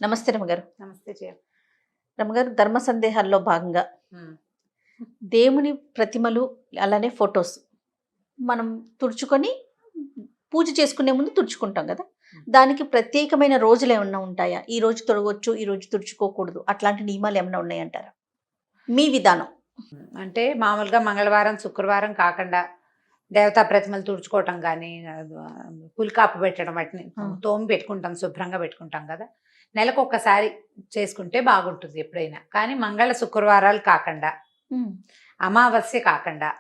నమస్తే రమగారు. నమస్తే జయ. రమగారు, ధర్మ సందేహాల్లో భాగంగా హ్మ్. దేవుని ప్రతిమలు అలానే ఫొటోస్ మనం తుడుచుకొని పూజ చేసుకునే ముందు తుడుచుకుంటాం కదా. దానికి ప్రత్యేకమైన రోజులు ఏమన్నా ఉంటాయా? ఈ రోజు తొడగొచ్చు, ఈ రోజు తుడుచుకోకూడదు, అట్లాంటి నియమాలు ఏమైనా ఉన్నాయంటారా? మీ విధానం. అంటే మామూలుగా మంగళవారం, శుక్రవారం కాకుండా దేవతా ప్రతిమలు తుడుచుకోవటం కానీ, పులికాపు పెట్టడం, వాటిని తోమి పెట్టుకుంటాం, శుభ్రంగా పెట్టుకుంటాం కదా. నెలకు ఒక్కసారి చేసుకుంటే బాగుంటుంది ఎప్పుడైనా. కానీ మంగళ శుక్రవారాలు కాకుండా, అమావాస్య కాకుండా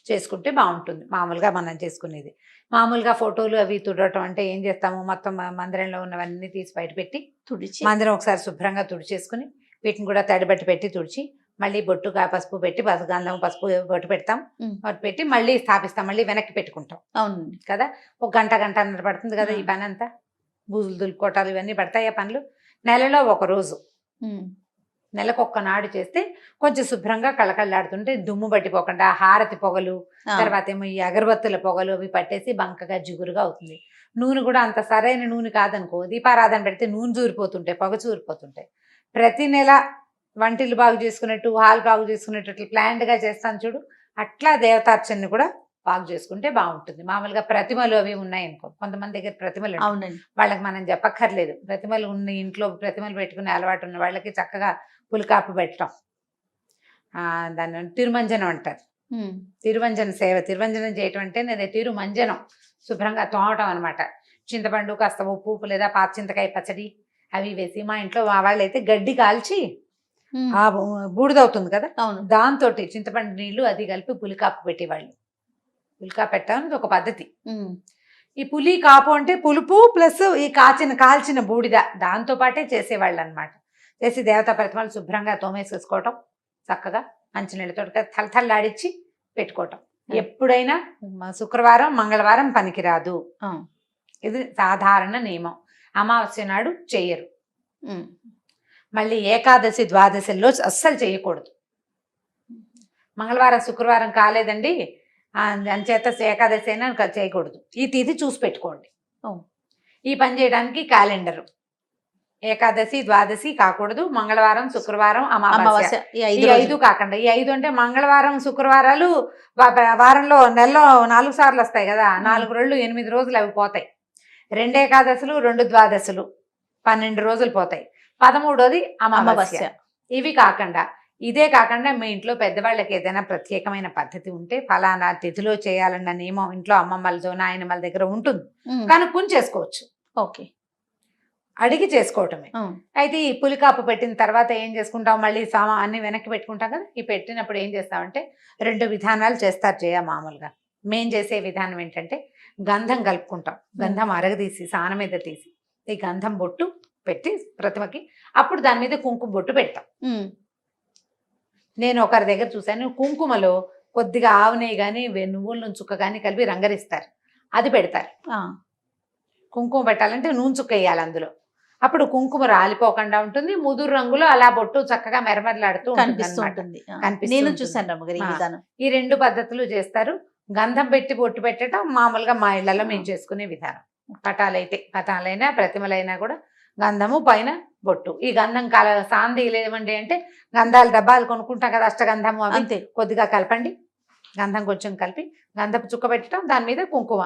చేసుకుంటే బాగుంటుంది. మామూలుగా మనం చేసుకునేది మామూలుగా ఫోటోలు అవి తుడవటం అంటే ఏం చేస్తాము, మొత్తం మందిరంలో ఉన్నవన్నీ తీసి బయట పెట్టి తుడిచి మందిరం ఒకసారి శుభ్రంగా తుడిచేసుకుని వీటిని కూడా తడిబట్టి పెట్టి తుడిచి మళ్ళీ బొట్టుగా పసుపు పెట్టి గంధం పసుపు బొట్టు పెడతాం. బొట్టు పెట్టి మళ్ళీ స్థాపిస్తాం, మళ్ళీ వెనక్కి పెట్టుకుంటాం. అవును కదా. ఒక గంటన్నర పడుతుంది కదా ఈ పని అంతా. బూజులు దులుపుకోటాలు ఇవన్నీ పడతాయి ఆ పనులు. నెలలో ఒక రోజు, నెలకు ఒక్కనాడు చేస్తే కొంచెం శుభ్రంగా కళకళలాడుతుంటే దుమ్ము పట్టిపోకుండా హారతి పొగలు, తర్వాత ఏమో ఈ అగరబత్తుల పొగలు అవి పట్టేసి బంకగా జిగురుగా అవుతుంది. నూనె కూడా అంత సరైన నూనె కాదనుకో, దీపారాధన పెడితే నూనె చూరిపోతుంటాయి, పొగ చూరిపోతుంటాయి. ప్రతి నెల వంటిల్లు బాగు చేసుకున్నట్టు, హాల్ బాగు చేసుకునేటట్లు ప్లాన్డ్గా చేస్తాను చూడు, అట్లా దేవతార్చనని కూడా బాగు చేసుకుంటే బాగుంటుంది. మామూలుగా ప్రతిమలు అవి ఉన్నాయనుకో, కొంతమంది దగ్గర ప్రతిమలు వాళ్ళకి మనం చెప్పక్కర్లేదు. ప్రతిమలు ఉన్న ఇంట్లో ప్రతిమలు పెట్టుకునే అలవాటు ఉన్న వాళ్ళకి చక్కగా పులికాపు పెట్టడం, దాన్ని తిరుమంజనం అంటారు. తిరువంజన సేవ, తిరువంజనం చేయటం అంటే నేను తిరుమంజనం శుభ్రంగా తోమటం అనమాట. చింతపండు, కాస్త ఉప్పు లేదా పాత చింతకాయ పచ్చడి అవి వేసి, మా ఇంట్లో మా వాళ్ళు అయితే గడ్డి కాల్చి ఆ బూడిదవుతుంది కదా, దాంతో చింతపండు నీళ్లు అది కలిపి పులికాపు పెట్టేవాళ్ళు. పులికాపు పెట్టడం ఒక పద్ధతి. ఈ పులి కాపు అంటే పులుపు ప్లస్ ఈ కాల్చిన బూడిద, దాంతో పాటే చేసేవాళ్ళు అనమాట. చేసి దేవతా ప్రతిమలు శుభ్రంగా తోమేసేసుకోవటం, చక్కగా మంచినీళ్ళతో తలతల్లాడిచ్చి పెట్టుకోవటం. ఎప్పుడైనా శుక్రవారం మంగళవారం పనికిరాదు, ఇది సాధారణ నియమం. అమావాస్య నాడు చెయ్యరు. మళ్ళీ ఏకాదశి ద్వాదశిలో అస్సలు చేయకూడదు. మంగళవారం శుక్రవారం కాలేదండి అంచేత ఏకాదశి అయినా చేయకూడదు. ఈ తిథి చూసి పెట్టుకోండి. ఈ పని చేయడానికి క్యాలెండరు ఏకాదశి ద్వాదశి కాకూడదు, మంగళవారం శుక్రవారం అమావాస్య ఈ 5 కాకుండా, ఈ 5 అంటే మంగళవారం శుక్రవారాలు వారంలో నెలలో 4 సార్లు వస్తాయి కదా, 4 రోజులు 8 రోజులు అవి పోతాయి. 2 ఏకాదశులు 2 ద్వాదశులు 12 రోజులు పోతాయి. 13వది అమావాస్య. ఇవి కాకుండా, ఇదే కాకుండా మీ ఇంట్లో పెద్దవాళ్ళకి ఏదైనా ప్రత్యేకమైన పద్ధతి ఉంటే, ఫలానా తిథిలో చేయాలన్న నియమం ఇంట్లో అమ్మమ్మలతో నాయనమ్మల దగ్గర ఉంటుంది, కనుక్కొని చేసుకోవచ్చు. ఓకే, అడిగి చేసుకోవటమే. అయితే ఈ పులికాపు పెట్టిన తర్వాత ఏం చేసుకుంటాం, మళ్ళీ అన్ని వెనక్కి పెట్టుకుంటాం కదా. ఈ పెట్టినప్పుడు ఏం చేస్తామంటే 2 విధానాలు చేస్తారు జయ. మామూలుగా మేం చేసే విధానం ఏంటంటే, గంధం కలుపుకుంటాం. గంధం అరగదీసి సాన మీద తీసి ఈ గంధం బొట్టు పెట్టి ప్రతిమకి, అప్పుడు దాని మీద కుంకుమ బొట్టు పెడతాం. నేను ఒకరి దగ్గర చూశాను, కుంకుమలో కొద్దిగా ఆవు నెయ్యి కానీ నువ్వుల నూనె చుక్క కానీ కలిపి రంగరిస్తారు, అది పెడతారు. కుంకుమ పెట్టాలంటే నూనె చుక్క వేయాలి అందులో, అప్పుడు కుంకుమ రాలిపోకుండా ఉంటుంది. ముదురు రంగులో అలా బొట్టు చక్కగా మెరమెరలాడుతూ ఉంటుంది. నేను చూసాను. ఈ 2 పద్ధతులు చేస్తారు. గంధం పెట్టి బొట్టు పెట్టడం మామూలుగా మా ఇళ్లలో మేము చేసుకునే విధానం. పటాలైనా ప్రతిమలైనా కూడా గంధము పైన బొట్టు. ఈ గంధం సాంది లేవండి అంటే, గంధాల డబ్బాలు కొనుక్కుంటాం కదా, అష్టగంధము అవి కొద్దిగా కలపండి. గంధం కొంచెం కలిపి గంధపు చుక్క పెట్టడం, దాని మీద కుంకుమ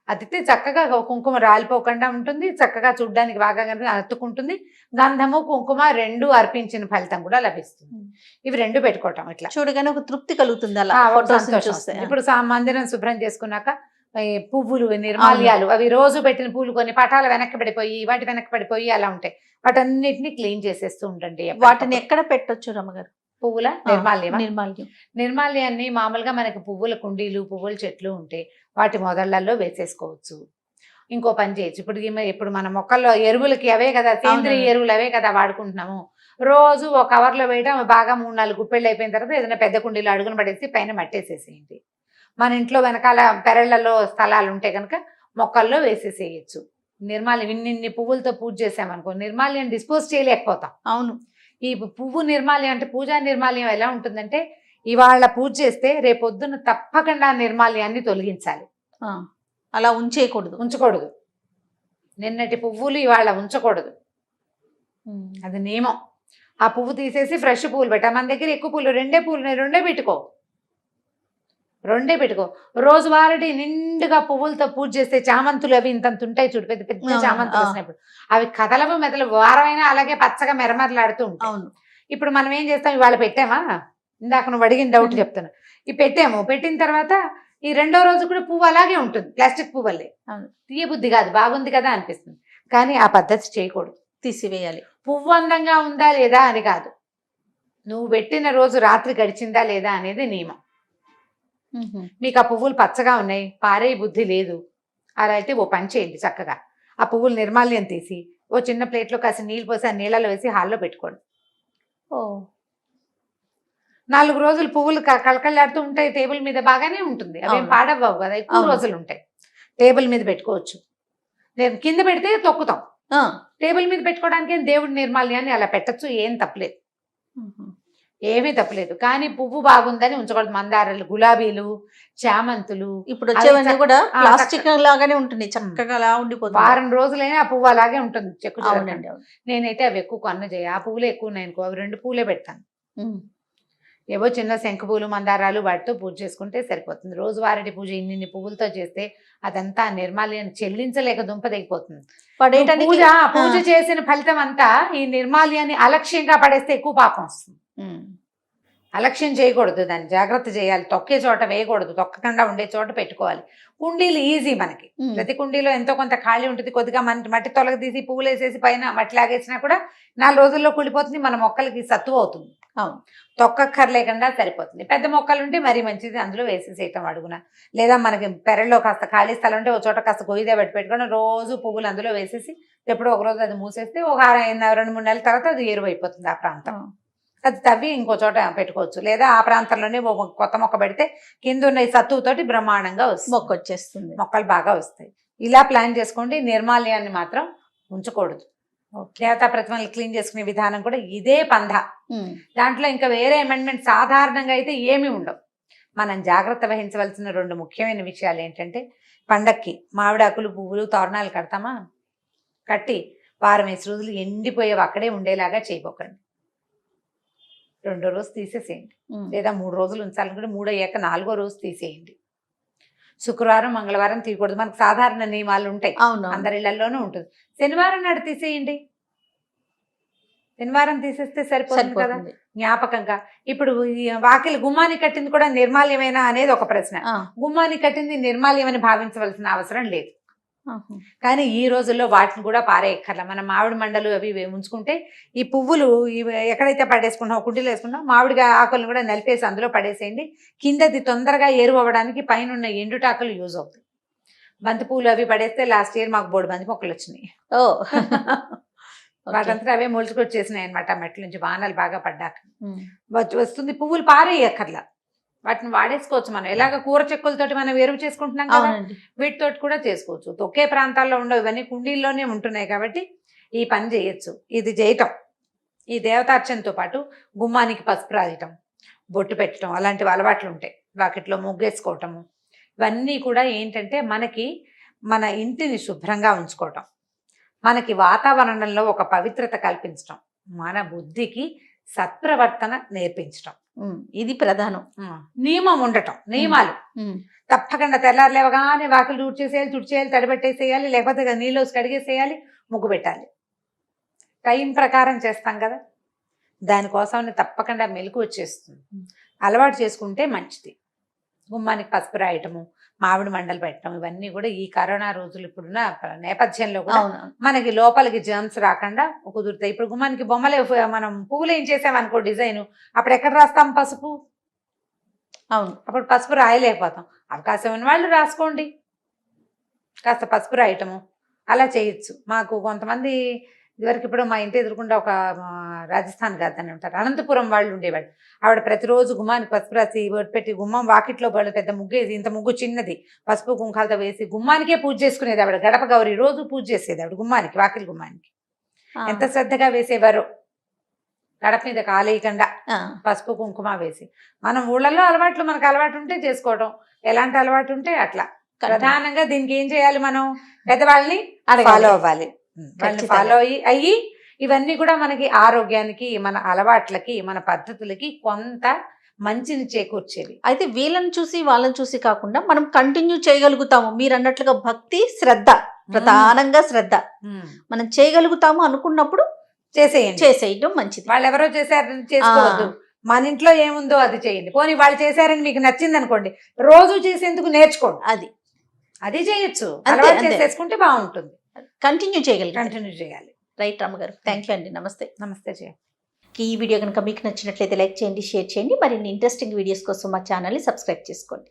అతితే చక్కగా కుంకుమ రాలిపోకుండా ఉంటుంది. చక్కగా చూడ్డానికి బాగా అతుక్కుంటుంది. గంధము కుంకుమ 2 అర్పించిన ఫలితం కూడా లభిస్తుంది. ఇవి 2 పెట్టుకోవటం, ఇట్లా చూడగానే ఒక తృప్తి కలుగుతుంది. అలా ఇప్పుడు మందిరం శుభ్రం చేసుకున్నాక పువ్వులు, నిర్మాల్యాలు అవి రోజు పెట్టిన పువ్వులు కొన్ని పటాలు వెనక్కి పడిపోయి, వాటి వెనక్కి పడిపోయి అలా ఉంటాయి. వాటన్నిటిని క్లీన్ చేసేస్తూ ఉండండి. వాటిని ఎక్కడ పెట్టొచ్చు రమ్మగారు? పువ్వుల నిర్మాల్యాన్ని మామూలుగా మనకి పువ్వుల కుండీలు, పువ్వుల చెట్లు ఉంటే వాటి మొదళ్లలో వేసేసుకోవచ్చు. ఇంకో పని చేయొచ్చు. ఇప్పుడు మన మొక్కల్లో ఎరువులకి అవే కదా, సేంద్రియ ఎరువులు అవే కదా వాడుకుంటున్నాము. రోజు ఒక కవర్లో వేయడం, బాగా 3-4 గుప్పెళ్ళు అయిపోయిన తర్వాత ఏదైనా పెద్ద కుండీలో అడుగున పడేసి పైన మట్టేసేసేయండి. మన ఇంట్లో వెనకాల పెరళ్లలో స్థలాలు ఉంటే కనుక మొక్కల్లో వేసేసేయచ్చు. నిర్మాల్యం ఇన్ని పువ్వులతో పూజ చేసామనుకో, నిర్మాల్యం డిస్పోజ్ చేయలేకపోతాం. అవును. ఈ పువ్వు నిర్మాల్యం అంటే, పూజా నిర్మాల్యం ఎలా ఉంటుందంటే, ఇవాళ పూజ చేస్తే రేపొద్దున తప్పకుండా నిర్మాల్యాన్ని తొలగించాలి. అలా ఉంచకూడదు. నిన్నటి పువ్వులు ఇవాళ ఉంచకూడదు. అది నియమం. ఆ పువ్వు తీసేసి ఫ్రెష్ పువ్వులు పెట్టా. మన దగ్గర ఎక్కువ పూలు, 2 పూలు ఉన్నాయి, 2 పెట్టుకో. రోజువారీ నిండుగా పువ్వులతో పూజ చేస్తే చామంతులు అవి ఇంతంత ఉంటాయి చూడు, పెద్ద పెద్ద చామంతులు వచ్చినప్పుడు అవి కదలవు మెదలవు, వారమైనా అలాగే పచ్చగా మెరమరలాడుతూ ఉంటాయి. ఇప్పుడు మనం ఏం చేస్తాం, ఇవాళ పెట్టామా, ఇందాక నువ్వు అడిగిన డౌట్ చెప్తున్నా, ఇవి పెట్టాము, పెట్టిన తర్వాత ఈ 2వ రోజు కూడా పువ్వు అలాగే ఉంటుంది, ప్లాస్టిక్ పువ్వులే, తీయ బుద్ధి కాదు, బాగుంది కదా అనిపిస్తుంది. కానీ ఆ పద్ధతి చేయకూడదు, తీసివేయాలి. పువ్వు అందంగా ఉందా లేదా అని కాదు, నువ్వు పెట్టిన రోజు రాత్రి గడిచిందా లేదా అనేది నియమం. మీకు ఆ పువ్వులు పచ్చగా ఉన్నాయి, పారే బుద్ధి లేదు, అలా అయితే ఓ పని చేయండి, చక్కగా ఆ పువ్వులు నిర్మాల్యం తీసి ఓ చిన్న ప్లేట్లో కాసి నీళ్ళు పోసి ఆ నీళ్ళలో వేసి హాల్లో పెట్టుకోండి. 4 రోజులు పువ్వులు కళకళలాడుతూ ఉంటాయి, టేబుల్ మీద బాగానే ఉంటుంది, అవేం పాడవ్వవు కదా, ఎక్కువ రోజులు ఉంటాయి. టేబుల్ మీద పెట్టుకోవచ్చు, నేను కింద పెడితే తొక్కుతాం, టేబుల్ మీద పెట్టుకోవడానికి దేవుడి నిర్మాల్యాన్ని అలా పెట్టచ్చు, ఏం తప్పలేదు, ఏమీ తప్పలేదు. కానీ పువ్వు బాగుందని ఉంచకూడదు. మందారాలు, గులాబీలు, చామంతులు ఇప్పుడు వచ్చేవన్నీ కూడా ప్లాస్టిక్ లాగానే ఉంటుంది, చక్కగా అలా ఉండిపోతుంది. వారం రోజులైనా ఆ పువ్వు అలాగే ఉంటుంది, చెక్కు. నేనైతే అవి ఎక్కువ కొన్న చేయ, ఆ పువ్వులు ఎక్కువ ఉన్నాయి అనుకో, అవి 2 పూలే పెడతాను. ఏవో చిన్న శంఖ పూలు, మందారాలు వాటితో పూజ చేసుకుంటే సరిపోతుంది. రోజువారీ పూజ ఇన్ని పువ్వులతో చేస్తే అదంతా నిర్మాల్యాన్ని చెల్లించలేక దుంప దిగిపోతుంది. పూజ చేసిన ఫలితం అంతా ఈ నిర్మాల్యాన్ని అలక్ష్యంగా పడేస్తే ఎక్కువ పాపం వస్తుంది. అలక్ష్యం చేయకూడదు, దాన్ని జాగ్రత్త చేయాలి, తొక్కే చోట వేయకూడదు, తొక్కకుండా ఉండే చోట పెట్టుకోవాలి. కుండీలు ఈజీ, మనకి ప్రతి కుండీలో ఎంతో కొంత ఖాళీ ఉంటుంది, కొద్దిగా మట్టి తొలగ తీసి పువ్వులు వేసేసి పైన మట్టి లాగేసినా కూడా 4 రోజుల్లో కుళ్ళిపోతుంది, మన మొక్కలకి సత్తువ అవుతుంది. తొక్కక్కర్లేకుండా సరిపోతుంది. పెద్ద మొక్కలు ఉంటే మరీ మంచిది, అందులో వేసేసేయటం అడుగున, లేదా మనకి పెరట్లో కాస్త ఖాళీ స్థలం ఉంటే ఒక చోట కాస్త గొయ్యిదే పెట్టుకొని రోజు పువ్వులు అందులో వేసేసి ఎప్పుడో ఒక రోజు అది మూసేస్తే ఒక 2-3 నెలల తర్వాత అది ఎరువైపోతుంది ఆ ప్రాంతం. అది తవ్వి ఇంకో చోట పెట్టుకోవచ్చు, లేదా ఆ ప్రాంతంలోనే కొత్త మొక్క పెడితే కింద ఉన్న ఈ సత్తువుతోటి బ్రహ్మాండంగా మొక్క వచ్చేస్తుంది, మొక్కలు బాగా వస్తాయి. ఇలా ప్లాన్ చేసుకోండి. నిర్మాల్యాన్ని మాత్రం ఉంచకూడదు. దేవతా ప్రతిమలు క్లీన్ చేసుకునే విధానం కూడా ఇదే పంధ. దాంట్లో ఇంకా వేరే అమెండ్మెంట్ సాధారణంగా అయితే ఏమీ ఉండవు. మనం జాగ్రత్త వహించవలసిన 2 ముఖ్యమైన విషయాలు ఏంటంటే, పండక్కి మామిడాకులు, పువ్వులు, తోరణాలు కడతామా, కట్టి 4 రోజులు ఎండిపోయేవి అక్కడే ఉండేలాగా చేయబోకండి. 2వ రోజు తీసేసేయండి, లేదా 3 రోజులు ఉంచాలనుకుంటే 3 అయ్యాక 4వ రోజు తీసేయండి. శుక్రవారం, మంగళవారం తీయకూడదు, మనకు సాధారణ నియమాలు ఉంటాయి, అందరి ఇళ్లలోనూ ఉంటుంది. శనివారం నాడు తీసేయండి, శనివారం తీసేస్తే సరిపోతుంది కదా జ్ఞాపకంగా. ఇప్పుడు వాకిలి గుమ్మాన్ని కట్టింది కూడా నిర్మాల్యమేనా అనేది ఒక ప్రశ్న. గుమ్మాన్ని కట్టింది నిర్మాల్యమని భావించవలసిన అవసరం లేదు. కానీ ఈ రోజుల్లో వాటిని కూడా పారేయక్కర్లా. మనం మామిడి మండలు అవి ఉంచుకుంటే ఈ పువ్వులు ఎక్కడైతే పడేసుకుంటామో, కుండీలో వేసుకుంటాం, మామిడిగా ఆకులను కూడా నలిపేసి అందులో పడేసేయండి. కిందది తొందరగా ఎరువు అవ్వడానికి పైన ఉన్న ఎండుటాకులు యూజ్ అవుతాయి. బంతిపూలు అవి పడేస్తే లాస్ట్ ఇయర్ మాకు 3 బంతి మొక్కలు వచ్చినాయి. వాటంతా అవే మొలుచుకొచ్చేసినాయి అనమాట, మెట్ల నుంచి వానలు బాగా పడ్డాక వస్తుంది. పువ్వులు పారేయక్కర్లా, వాటిని వాడేసుకోవచ్చు. మనం ఎలాగ కూర చెక్కులతోటి మనం ఎరువు చేసుకుంటున్నాం కదా, వీటితోటి కూడా చేసుకోవచ్చు. ఒకే ప్రాంతాల్లో ఉండవు, ఇవన్నీ కుండీల్లోనే ఉంటున్నాయి కాబట్టి ఈ పని చేయొచ్చు. ఇది చేయటం, ఈ దేవతార్చనతో పాటు గుమ్మానికి పసుపు రాయటం, బొట్టు పెట్టడం, అలాంటివి అలవాట్లు ఉంటాయి. వాకిట్లో ముగ్గేసుకోవటము, ఇవన్నీ కూడా ఏంటంటే మనకి మన ఇంటిని శుభ్రంగా ఉంచుకోవటం, మనకి వాతావరణంలో ఒక పవిత్రత కల్పించటం, మన బుద్ధికి సత్ప్రవర్తన నేర్పించటం, ఇది ప్రధానం. నియమం ఉండటం, నియమాలు తప్పకుండా తెల్లారు లేవగానే వాకిలు తుడిచేయాలి, తడిపెట్టేసేయాలి, లేకపోతే నీళ్ళు కడిగేసేయాలి, ముగ్గు పెట్టాలి. టైం ప్రకారం చేస్తాం కదా, దానికోసం తప్పకుండా మెలకు వచ్చేస్తుంది. అలవాటు చేసుకుంటే మంచిది. గుమ్మానికి పసుపు రాయటము, మామిడి మండలు పెట్టడం, ఇవన్నీ కూడా ఈ కరోనా రోజులు ఇప్పుడున్న నేపథ్యంలో కూడా మనకి లోపలికి జర్మ్స్ రాకుండా కుదురుతాయి. ఇప్పుడు గుమ్మానికి బొమ్మలే, మనం పువ్వులు ఏం చేసామనుకో డిజైన్, అప్పుడు ఎక్కడ రాస్తాం పసుపు? అవును, అప్పుడు పసుపు రాయలేకపోతాం. అవకాశం ఉన్న వాళ్ళు రాసుకోండి, కాస్త పసుపు రాయటము అలా చేయొచ్చు. మాకు కొంతమంది ఇదివరకు, ఇప్పుడు మా ఇంటి ఎదురుకుండా ఒక రాజస్థాన్ గాదని ఉంటారు, అనంతపురం వాళ్ళు ఉండేవాళ్ళు. ఆవిడ ప్రతిరోజు గుమ్మానికి పసుపు రాసి పెట్టి గుమ్మం వాకిట్లో వాళ్ళు పెద్ద ముగ్గేసి, ఇంత ముగ్గు చిన్నది, పసుపు కుంకాలతో వేసి గుమ్మానికే పూజ చేసుకునేది ఆవిడ. గడప గౌరి రోజు పూజ చేసేది ఆవిడ గుమ్మానికి, వాకిలి గుమ్మానికి. ఎంత శ్రద్ధగా వేసేవారో, గడప మీద కాలేయకుండా పసుపు కుంకుమ వేసి. మనం ఊళ్ళల్లో అలవాట్లు, మనకు అలవాటు ఉంటే చేసుకోవడం, ఎలాంటి అలవాటు ఉంటే అట్లా. ప్రధానంగా దీనికి ఏం చేయాలి, మనం పెద్దవాళ్ళని ఫాలో అవ్వాలి. వాళ్ళని ఫాలో అయ్యి ఇవన్నీ కూడా మనకి ఆరోగ్యానికి, మన అలవాట్లకి, మన పద్ధతులకి కొంత మంచిని చేకూర్చేవి. అయితే వీళ్ళని చూసి వాళ్ళని చూసి కాకుండా మనం కంటిన్యూ చేయగలుగుతాము. మీరు అన్నట్లుగా భక్తి, శ్రద్ధ, ప్రధానంగా శ్రద్ధ మనం చేయగలుగుతాము అనుకున్నప్పుడు చేసేయడం మంచిది. వాళ్ళు ఎవరో చేశారని చేసుకోవద్దు. మన ఇంట్లో ఏముందో అది చేయండి. పోనీ వాళ్ళు చేశారని మీకు నచ్చింది అనుకోండి, రోజు చేసేందుకు నేర్చుకోండి. అది చేయొచ్చు. అలవాటు చేసేసుకుంటే బాగుంటుంది. కంటిన్యూ చేయాలి. రైట్ రామగారు, థ్యాంక్ యూ అండి. నమస్తే. నమస్తే జయ. ఈ వీడియో కనుక మీకు నచ్చినట్లయితే లైక్ చేయండి, షేర్ చేయండి. మరిన్ని ఇంట్రెస్టింగ్ వీడియోస్ కోసం మా ఛానల్ని సబ్స్క్రైబ్ చేసుకోండి.